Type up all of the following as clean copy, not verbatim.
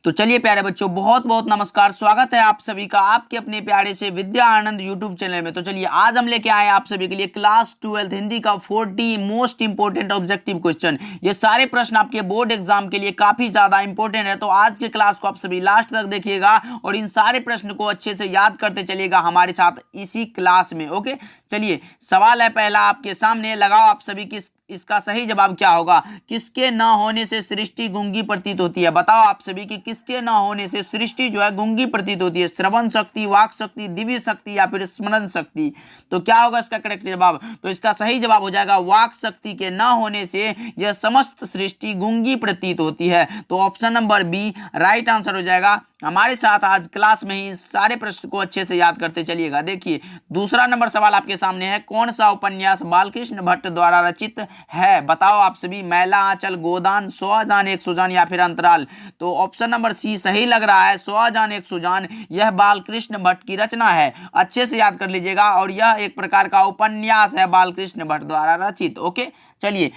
तो चलिए प्यारे बच्चों, बहुत बहुत नमस्कार। स्वागत है आप सभी का आपके अपने प्यारे से विद्या आनंद यूट्यूब चैनल में। तो चलिए आज हम लेके आए आप सभी के लिए क्लास 12 हिंदी का 40 मोस्ट इंपोर्टेंट ऑब्जेक्टिव क्वेश्चन। ये सारे प्रश्न आपके बोर्ड एग्जाम के लिए काफी ज्यादा इंपॉर्टेंट है। तो आज के क्लास को आप सभी लास्ट तक देखिएगा और इन सारे प्रश्न को अच्छे से याद करते चलिएगा हमारे साथ इसी क्लास में। ओके, चलिए सवाल है पहला आपके सामने, लगाओ आप सभी इसका सही जवाब क्या होगा। किसके न होने से सृष्टि गूंगी प्रतीत होती है? बताओ आप सभी की किसके न होने से सृष्टि जो है गूंगी प्रतीत होती है? श्रवण शक्ति, वाक शक्ति, दिव्य शक्ति या फिर स्मरण शक्ति? तो क्या होगा इसका करेक्ट जवाब? तो इसका सही जवाब हो जाएगा वाक शक्ति के न होने से यह समस्त सृष्टि गूंगी प्रतीत होती है। तो option number B right answer हो जाएगा। हमारे साथ आज क्लास में ही सारे प्रश्न को अच्छे से याद करते चलिएगा। देखिए दूसरा नंबर सवाल आपके सामने है, कौन सा उपन्यास बालकृष्ण भट्ट द्वारा रचित है? बताओ आप सभी। मैला आंचल, गोदान, 100 जान 100 जान या फिर अंतराल? तो ऑप्शन नंबर सी सही लग रहा है। 100 जान 100 जान यह बालकृष्ण भट्ट की रचना है। अच्छे से याद कर लीजिएगा और यह एक प्रकार का उपन्यास है बालकृष्ण भट्ट द्वारा रचित। ओके, चलिए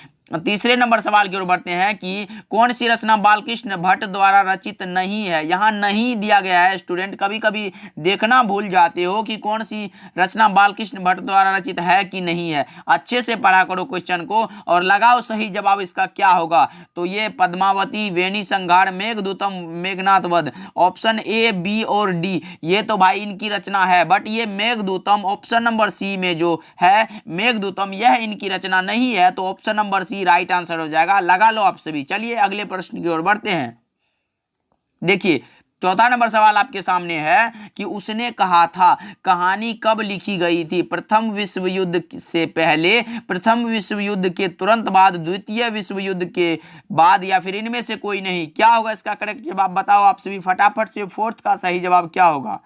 तीसरे नंबर सवाल की ओर बढ़ते हैं कि कौन सी रचना बालकृष्ण भट्ट द्वारा रचित नहीं है? यहाँ नहीं दिया गया है। स्टूडेंट कभी कभी देखना भूल जाते हो कि कौन सी रचना बालकृष्ण भट्ट द्वारा रचित है कि नहीं है। अच्छे से पढ़ा करो क्वेश्चन को और लगाओ सही जवाब इसका क्या होगा। तो ये पद्मावती, वेणी संहार, मेघदूतम, मेघनाथ वध। ऑप्शन ए, बी और डी ये तो भाई इनकी रचना है, बट ये मेघदूतम ऑप्शन नंबर सी में जो है मेघदूतम यह इनकी रचना नहीं है। तो option number C right answer हो जाएगा। लगा लो आप सभी। चलिए अगले प्रश्न की ओर बढ़ते हैं। देखिए चौथा नंबर सवाल आपके सामने है कि उसने कहा था कहानी कब लिखी गई थी? प्रथम विश्व युद्ध से पहले, प्रथम विश्व युद्ध के तुरंत बाद, द्वितीय विश्व युद्ध के बाद या फिर इनमें से कोई नहीं? क्या होगा इसका करेक्ट जवाब? बताओ आप सभी फटाफट से। फोर्थ का सही जवाब क्या होगा?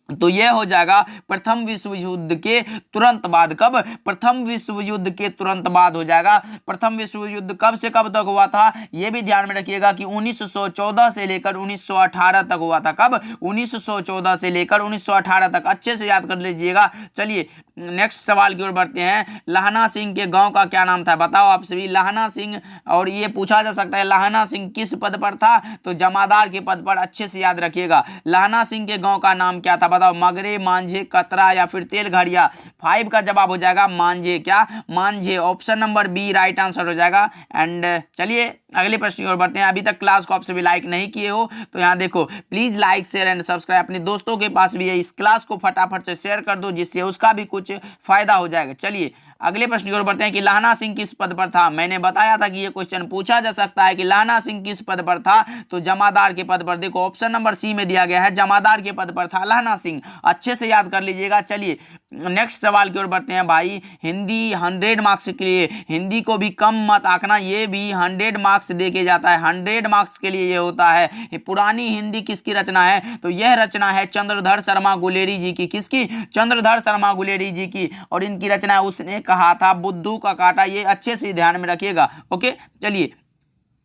तो यह हो जाएगा प्रथम विश्व युद्ध के तुरंत बाद। कब? प्रथम विश्व युद्ध के तुरंत बाद हो जाएगा। प्रथम विश्व युद्ध कब से कब तक हुआ था? यह भी ध्यान में रखिएगा कि 1914 से लेकर 1918 तक हुआ था। कब? 1914 से लेकर 1918 तक। अच्छे से याद कर लीजिएगा। चलिए नेक्स्ट सवाल की ओर बढ़ते हैं। लहना सिंह के गांव का क्या नाम था? बताओ आप सभी। लहना सिंह, और ये पूछा जा सकता है लहना सिंह किस पद पर था? तो जमादार के पद पर। अच्छे से याद रखिएगा। लहना सिंह के गांव का नाम क्या था? बताओ। मगरे, मांझे, कतरा या फिर तेलघड़िया? 5 का जवाब हो जाएगा मांझे। क्या? मांझे। Option number B right answer हो जाएगा। एंड चलिए अगले प्रश्न की ओर बढ़ते हैं। अभी तक क्लास को आप सभी लाइक नहीं किए हो तो यहाँ देखो, please like share and subscribe. अपने दोस्तों के पास भी है, इस क्लास को फटाफट से शेयर कर दो जिससे उसका भी कुछ फायदा हो जाएगा। चलिए अगले प्रश्न की ओर बढ़ते हैं कि लहना सिंह किस पद पर था? मैंने बताया था कि ये क्वेश्चन पूछा जा सकता है कि लहना सिंह किस पद पर था। तो जमादार के पद पर। देखो ऑप्शन नंबर सी में दिया गया है, जमादार के पद पर था लहना सिंह। अच्छे से याद कर लीजिएगा। चलिए नेक्स्ट सवाल की ओर बढ़ते हैं भाई। हिंदी 100 मार्क्स के लिए, हिंदी को भी कम मत आंकना, ये भी 100 मार्क्स देके जाता है। 100 मार्क्स के लिए ये होता है। पुरानी हिंदी किसकी रचना है? तो यह रचना है चंद्रधर शर्मा गुलेरी जी की। किसकी? चंद्रधर शर्मा गुलेरी जी की। और इनकी रचना उसने कहा था बुद्धू का कांटा। ये अच्छे से ध्यान में रखिएगा। ओके, चलिए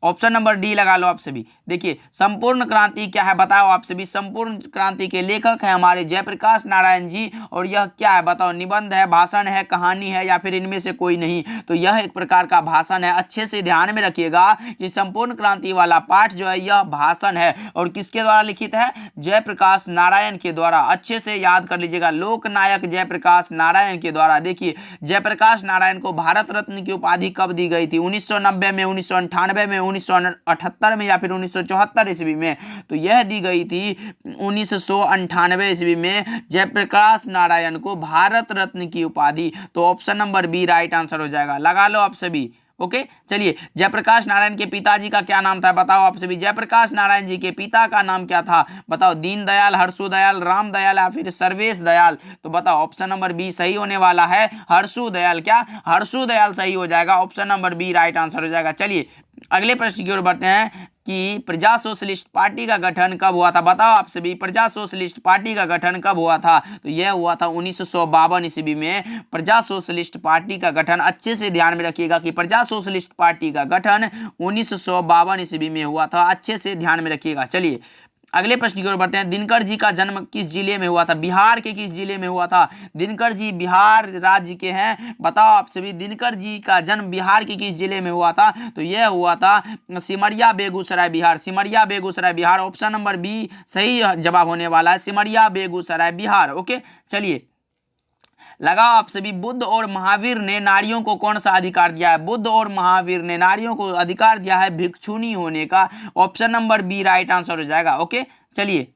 ऑप्शन नंबर डी लगा लो आप सभी। देखिए संपूर्ण क्रांति क्या है? बताओ आप सभी। संपूर्ण क्रांति के लेखक हैं हमारे जयप्रकाश नारायण जी। और यह क्या है? बताओ। निबंध है, भाषण है, कहानी है या फिर इनमें से कोई नहीं? तो यह एक प्रकार का भाषण है। अच्छे से ध्यान में रखिएगा कि संपूर्ण क्रांति वाला पाठ जो है यह भाषण है। और किसके द्वारा लिखित है? जयप्रकाश नारायण के द्वारा। अच्छे से याद कर लीजिएगा, लोकनायक जयप्रकाश नारायण के द्वारा। देखिए जयप्रकाश नारायण को भारत रत्न की उपाधि कब दी गई थी? 1990 में, 1998 में, 1978 में या फिर 1974 ईस्वी में? तो यह दी गई थी 1998 ईस्वी में जयप्रकाश नारायण को भारत रत्न की उपाधि। तो option number B right answer हो जाएगा। लगा लो आप सभी। ओके, चलिए जयप्रकाश नारायण के पिताजी का क्या नाम था? बताओ आप सभी। जयप्रकाश नारायण जी के पिता का नाम क्या था? बताओ। दीनदयाल, हर्षुदयाल, रामदयाल या फिर सर्वेश दयाल? तो बताओ ऑप्शन नंबर बी सही होने वाला है, हर्षुदयाल। क्या? हर्षुदयाल सही हो जाएगा। Option number B right answer हो जाएगा। चलिए अगले प्रश्न की ओर बढ़ते हैं कि प्रजा सोशलिस्ट पार्टी का गठन कब हुआ था? बताओ आप सभी। प्रजा सोशलिस्ट पार्टी का गठन कब हुआ था? तो यह हुआ था 1952 ईस्वी में प्रजा सोशलिस्ट पार्टी का गठन। अच्छे से ध्यान में रखिएगा कि प्रजा सोशलिस्ट पार्टी का गठन 1952 ईस्वी में हुआ था। अच्छे से ध्यान में रखिएगा। चलिए अगले प्रश्न की ओर बढ़ते हैं। दिनकर जी का जन्म किस जिले में हुआ था? बिहार के किस जिले में हुआ था? दिनकर जी बिहार राज्य के हैं। बताओ आप सभी, दिनकर जी का जन्म बिहार के किस जिले में हुआ था? तो यह हुआ था Simaria Begusarai Bihar. Simaria Begusarai Bihar, option number B सही जवाब होने वाला है, सिमरिया बेगूसराय बिहार। ओके, चलिए लगाओ आप सभी। बुद्ध और महावीर ने नारियों को कौन सा अधिकार दिया है? बुद्ध और महावीर ने नारियों को अधिकार दिया है भिक्षुणी होने का। Option number B right answer हो जाएगा। ओके, चलिए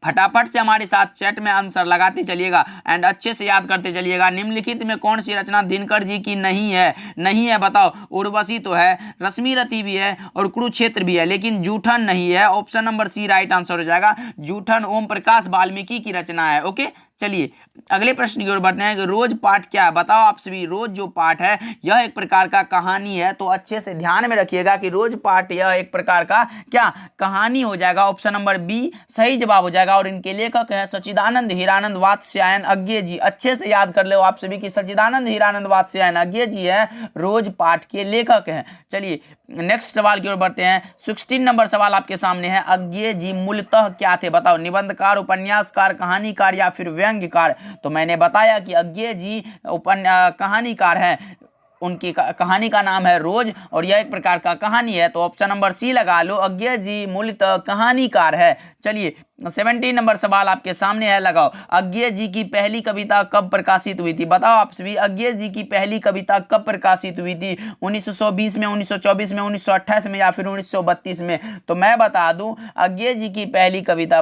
फटाफट से हमारे साथ चैट में आंसर लगाते चलिएगा एंड अच्छे से याद करते चलिएगा। निम्नलिखित में कौन सी रचना दिनकर जी की नहीं है? नहीं है बताओ। उर्वशी तो है, रश्मिरथी भी है और कुरुक्षेत्र भी है, लेकिन जूठन नहीं है। Option number C right answer हो जाएगा। जूठन ओम प्रकाश वाल्मीकि की रचना है। ओके, चलिए अगले प्रश्न की ओर बढ़ते हैं कि रोज पाठ क्या है? बताओ आप सभी, रोज जो पाठ है यह एक प्रकार का कहानी है। तो अच्छे से ध्यान में रखिएगा कि रोज पाठ यह एक प्रकार का क्या कहानी हो जाएगा। ऑप्शन नंबर बी सही जवाब हो जाएगा। और इनके लेखक हैं सच्चिदानंद हीरानंद वात्स्यायन अज्ञे जी। अच्छे से याद कर लो आप सभी की सच्चिदानंद हीरानंद वात्स्यायन अज्ञे जी हैं, रोज पाठ के लेखक हैं। चलिए नेक्स्ट सवाल की ओर बढ़ते हैं। 16 नंबर सवाल आपके सामने है। अज्ञे जी मूलतः क्या थे? बताओ, निबंधकार, उपन्यासकार, कहानीकार या फिर व्यंग्यकार? तो मैंने बताया कि अज्ञे जी कहानीकार हैं। उनकी कहानी का नाम है रोज और यह एक प्रकार का कहानी है। तो ऑप्शन नंबर सी लगा लो, अज्ञे जी मूलतः कहानीकार है। चलिए 17 नंबर सवाल आपके सामने है, लगाओ। अज्ञे जी की पहली कविता कब प्रकाशित हुई थी? बताओ आप सभी, अज्ञे जी की पहली कविता कब प्रकाशित हुई थी? 1920 में, 1924 में, 1928 में या फिर 1932 में? तो मैं बता दूं, अज्ञे जी की पहली कविता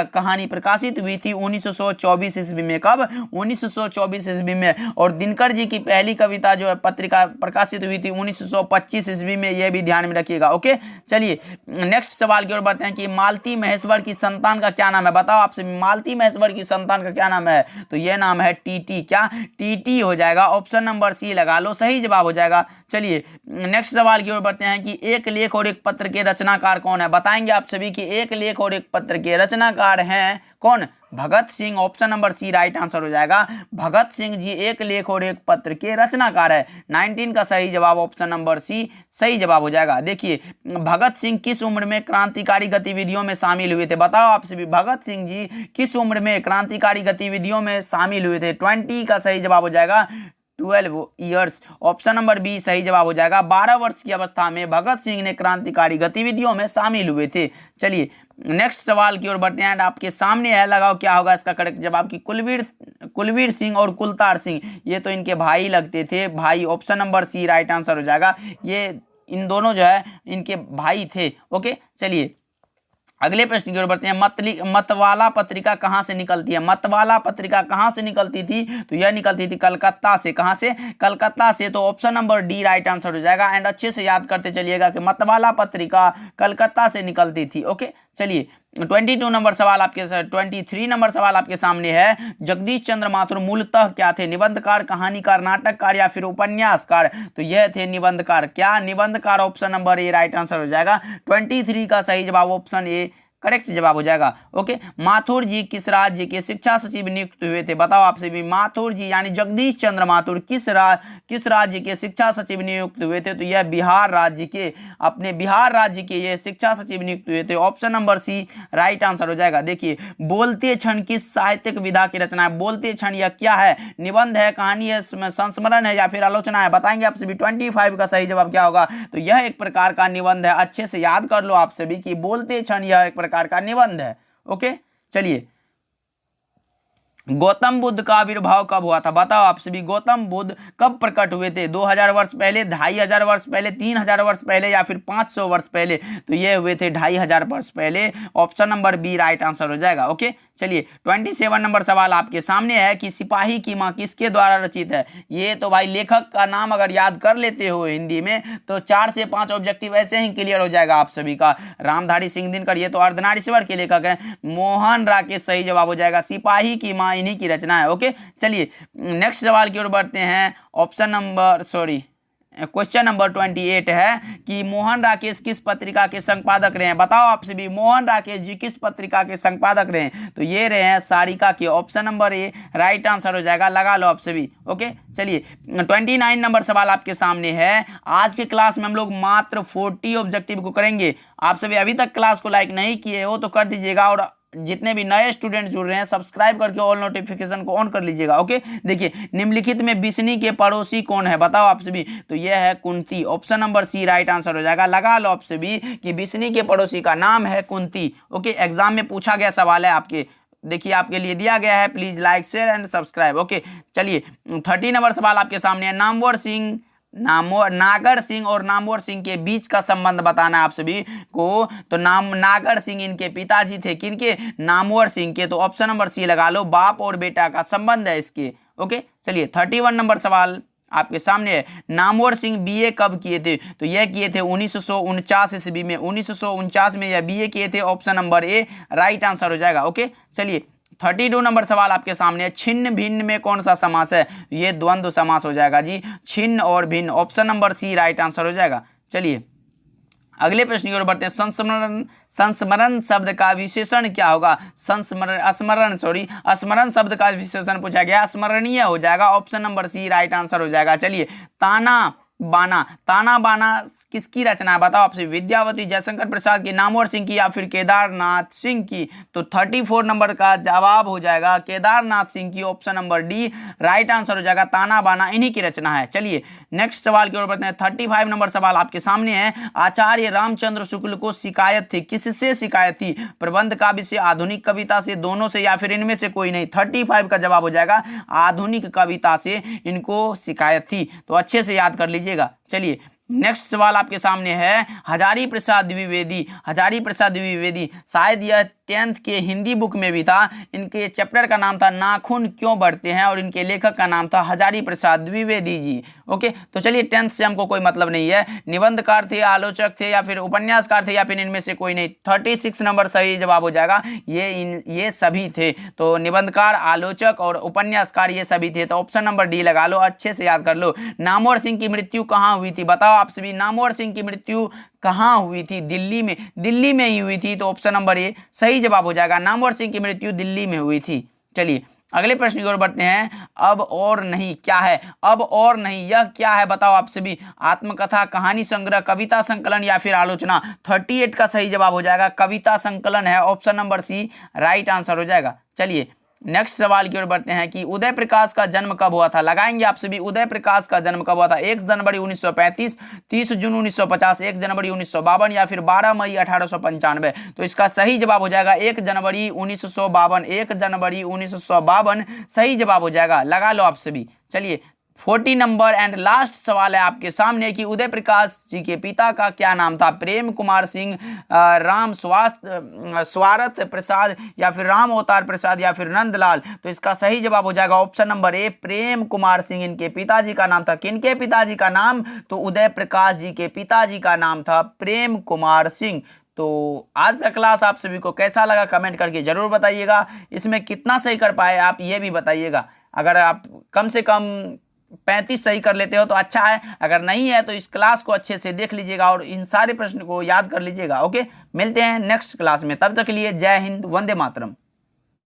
कहानी प्रकाशित हुई थी 1924 ईस्वी में। कब? 1924 ईस्वी में। और दिनकर जी की पहली कविता जो है पत्रिका प्रकाशित हुई थी 1925 ईस्वी में। यह भी ध्यान में रखिएगा। ओके, चलिए नेक्स्ट सवाल की ओर बढ़ते हैं कि मालती महेश्वर की संतान का क्या नाम है? बताओ आपसे, मालती महेश्वर की संतान का क्या नाम है? तो यह नाम है टीटी। क्या? टीटी हो जाएगा। ऑप्शन नंबर सी लगा लो, सही जवाब हो जाएगा। चलिए नेक्स्ट सवाल की ओर बढ़ते हैं कि एक लेख और एक पत्र के रचनाकार कौन है? बताएंगे आप सभी कि एक लेख और एक पत्र के रचनाकार हैं कौन? Bhagat Singh. Option number C right answer हो जाएगा। भगत सिंह जी एक लेख और एक पत्र के रचनाकार है। 19 का सही जवाब ऑप्शन नंबर सी सही जवाब हो जाएगा। देखिए भगत सिंह किस उम्र में क्रांतिकारी गतिविधियों में शामिल हुए थे? बताओ आप सभी, भगत सिंह जी किस उम्र में क्रांतिकारी गतिविधियों में शामिल हुए थे? 20 का सही जवाब हो जाएगा। 12 ईयर्स। ऑप्शन नंबर बी सही जवाब हो जाएगा। 12 वर्ष की अवस्था में भगत सिंह ने क्रांतिकारी गतिविधियों में शामिल हुए थे। चलिए नेक्स्ट सवाल की ओर बढ़ते हैं। आपके सामने है, लगाओ क्या होगा इसका करेक्ट जवाब? की कुलवीर सिंह और कुलतार सिंह, ये तो इनके भाई लगते थे, भाई। Option number C right answer हो जाएगा। ये इन दोनों जो है इनके भाई थे। ओके, चलिए अगले प्रश्न की ओर बढ़ते हैं। मतवाला पत्रिका कहां से निकलती है? मतवाला पत्रिका कहां से निकलती थी? तो यह निकलती थी कलकत्ता से। कहां से? कलकत्ता से। तो option number D right answer हो जाएगा। एंड अच्छे से याद करते चलिएगा कि मतवाला पत्रिका कलकत्ता से निकलती थी। ओके, चलिए 22 नंबर सवाल आपके 23 नंबर सवाल आपके सामने है। जगदीश चंद्र माथुर मूलतः क्या थे? निबंधकार, कहानीकार, नाटककार या फिर उपन्यासकार? तो यह थे निबंधकार। क्या? निबंधकार। Option number A right answer हो जाएगा। 23 का सही जवाब ऑप्शन ए करेक्ट जवाब हो जाएगा। ओके, माथुर जी किस राज्य के शिक्षा सचिव नियुक्त हुए थे? बताओ आपसे भी, माथुर जी यानी जगदीश चंद्र माथुर किस राज्य के शिक्षा सचिव नियुक्त हुए थे? तो यह बिहार राज्य के, अपने बिहार राज्य के ये शिक्षा सचिव नियुक्त हुए थे। Option number C right answer हो जाएगा। देखिए बोलते क्षण किस साहित्यिक विधा की रचना है? बोलते क्षण यह क्या है? निबंध है, कहानी है, संस्मरण है या फिर आलोचना है? बताएंगे आप सभी। 25 का सही जवाब क्या होगा? तो यह एक प्रकार का निबंध है। अच्छे से याद कर लो आप सभी कि बोलते क्षण यह एक प्रकार का निबंध है। ओके, चलिए गौतम बुद्ध का आविर्भाव कब हुआ था? बताओ आप सभी, गौतम बुद्ध कब प्रकट हुए थे? 2000 वर्ष पहले, 2500 वर्ष पहले, 3000 वर्ष पहले या फिर 500 वर्ष पहले? तो ये हुए थे 2500 वर्ष पहले। Option number B right answer हो जाएगा। ओके, चलिए 27 नंबर सवाल आपके सामने है कि सिपाही की मां किसके द्वारा रचित है? ये तो भाई लेखक का नाम अगर याद कर लेते हो हिंदी में तो 4 से 5 ऑब्जेक्टिव ऐसे ही क्लियर हो जाएगा आप सभी का। रामधारी सिंह दिनकर, ये तो अर्धनारीश्वर के लेखक हैं। मोहन राकेश सही जवाब हो जाएगा। सिपाही की मां इन्हीं की रचना है। ओके, चलिए नेक्स्ट सवाल की ओर बढ़ते हैं। ऑप्शन नंबर क्वेश्चन नंबर 28 है कि मोहन राकेश किस पत्रिका के संपादक रहे हैं। बताओ आप सभी, मोहन राकेश जी किस पत्रिका के संपादक रहे हैं। तो ये रहे हैं सारिका के। Option number A right answer हो जाएगा, लगा लो आप सभी। ओके, चलिए 29 नंबर सवाल आपके सामने है। आज के क्लास में हम लोग मात्र 40 ऑब्जेक्टिव को करेंगे। आप सभी अभी तक क्लास को लाइक नहीं किए हो तो कर दीजिएगा, और जितने भी नए स्टूडेंट जुड़ रहे हैं सब्सक्राइब करके ऑल नोटिफिकेशन को ऑन कर लीजिएगा। ओके, देखिए निम्नलिखित में बिस्नी के पड़ोसी कौन है। बताओ आप सभी। तो यह है Kunti. Option number C right answer हो जाएगा, लगा लो आप सभी कि बिस्नी के पड़ोसी का नाम है कुंती। ओके, एग्जाम में पूछा गया सवाल है आपके, देखिए आपके लिए दिया गया है। Please like share and subscribe. Okay, चलिए 30 नंबर सवाल आपके सामने है। नागर सिंह और नामवर सिंह के बीच का संबंध बताना है आप सभी को। तो नागर सिंह इनके पिताजी थे, किनके? नामवर सिंह के। तो ऑप्शन नंबर सी लगा लो, बाप और बेटा का संबंध है इसके। ओके, चलिए 31 नंबर सवाल आपके सामने है। नामवर सिंह बीए कब किए थे? तो यह किए थे 1949 ईस्वी में। 1949 में यह बीए किए थे। Option number A right answer हो जाएगा। ओके, चलिए 32 नंबर सवाल आपके सामने है। छिन्न भिन्न में कौन सा समास है? ये द्वंद्व समास हो जाएगा जी, छिन्न और भिन्न। Option number C right answer हो जाएगा। चलिए अगले प्रश्न की ओर बढ़ते हैं। संस्मरण शब्द का विशेषण क्या होगा? स्मरण शब्द का विशेषण पूछा गया, स्मरणीय हो जाएगा। Option number C right answer हो जाएगा। चलिए ताना बाना किसकी रचना है? बताओ आपसे। विद्यावती जयशंकर प्रसाद की, नामवर सिंह की, या फिर केदारनाथ सिंह की? तो 34 नंबर का जवाब हो जाएगा केदारनाथ सिंह की। Option number D right answer हो जाएगा। ताना बाना इन्हीं की रचना है। चलिए नेक्स्ट सवाल की ओर बढ़ते हैं। 35 नंबर सवाल आपके सामने है। आचार्य रामचंद्र शुक्ल को शिकायत थी, किससे शिकायत थी? प्रबंध काव्य से, आधुनिक कविता से, दोनों से, या फिर इनमें से कोई नहीं? 35 का जवाब हो जाएगा आधुनिक कविता से इनको शिकायत थी। तो अच्छे से याद कर लीजिएगा। चलिए नेक्स्ट सवाल आपके सामने है। हजारी प्रसाद द्विवेदी शायद यह 10th के हिंदी बुक में भी था। इनके चैप्टर का नाम था नाखून क्यों बढ़ते हैं, और इनके लेखक का नाम था हजारी प्रसाद द्विवेदी जी। ओके, तो चलिए 10th से हमको कोई मतलब नहीं है। निबंधकार थे, आलोचक थे, या फिर उपन्यासकार थे, या फिर इनमें से कोई नहीं? 36 नंबर सही जवाब हो जाएगा। ये सभी थे। तो निबंधकार, आलोचक और उपन्यासकार ये सभी थे। तो ऑप्शन नंबर डी लगा लो, अच्छे से याद कर लो। नामवर सिंह की मृत्यु कहाँ हुई थी? बताओ आप सभी, नामवर सिंह की मृत्यु कहाँ हुई थी? दिल्ली में ही हुई थी। तो ऑप्शन नंबर ए सही जवाब हो जाएगा। नामवर सिंह की मृत्यु दिल्ली में हुई थी। चलिए अगले प्रश्न की ओर बढ़ते हैं। अब और नहीं क्या है? अब और नहीं यह क्या है? बताओ आप सभी। आत्मकथा, कहानी संग्रह, कविता संकलन, या फिर आलोचना? 38 का सही जवाब हो जाएगा कविता संकलन है। Option number C right answer हो जाएगा। चलिए नेक्स्ट सवाल की ओर बढ़ते हैं कि उदय प्रकाश का जन्म कब हुआ था? लगाएंगे आप सभी। उदय प्रकाश का जन्म कब हुआ था? 1 जनवरी 1935, 30 जून 1950, 1 जनवरी 1952, या फिर 12 मई 1895? तो इसका सही जवाब हो जाएगा 1 जनवरी 1952। 1 जनवरी 1952 सही जवाब हो जाएगा, लगा लो आप सभी। चलिए 40 नंबर एंड लास्ट सवाल है आपके सामने कि उदय प्रकाश जी के पिता का क्या नाम था? प्रेम कुमार सिंह, राम स्वारथ प्रसाद, या फिर राम अवतार प्रसाद, या फिर नंदलाल? तो इसका सही जवाब हो जाएगा ऑप्शन नंबर ए प्रेम कुमार सिंह इनके पिताजी का नाम था। किनके पिताजी का नाम? तो उदय प्रकाश जी के पिताजी का नाम था प्रेम कुमार सिंह। तो आज का क्लास आप सभी को कैसा लगा कमेंट करके जरूर बताइएगा। इसमें कितना सही कर पाए आप ये भी बताइएगा। अगर आप कम से कम 35 सही कर लेते हो तो अच्छा है, अगर नहीं है तो इस क्लास को अच्छे से देख लीजिएगा और इन सारे प्रश्न को याद कर लीजिएगा। ओके, मिलते हैं नेक्स्ट क्लास में, तब तक के लिए जय हिंद, वंदे मातरम।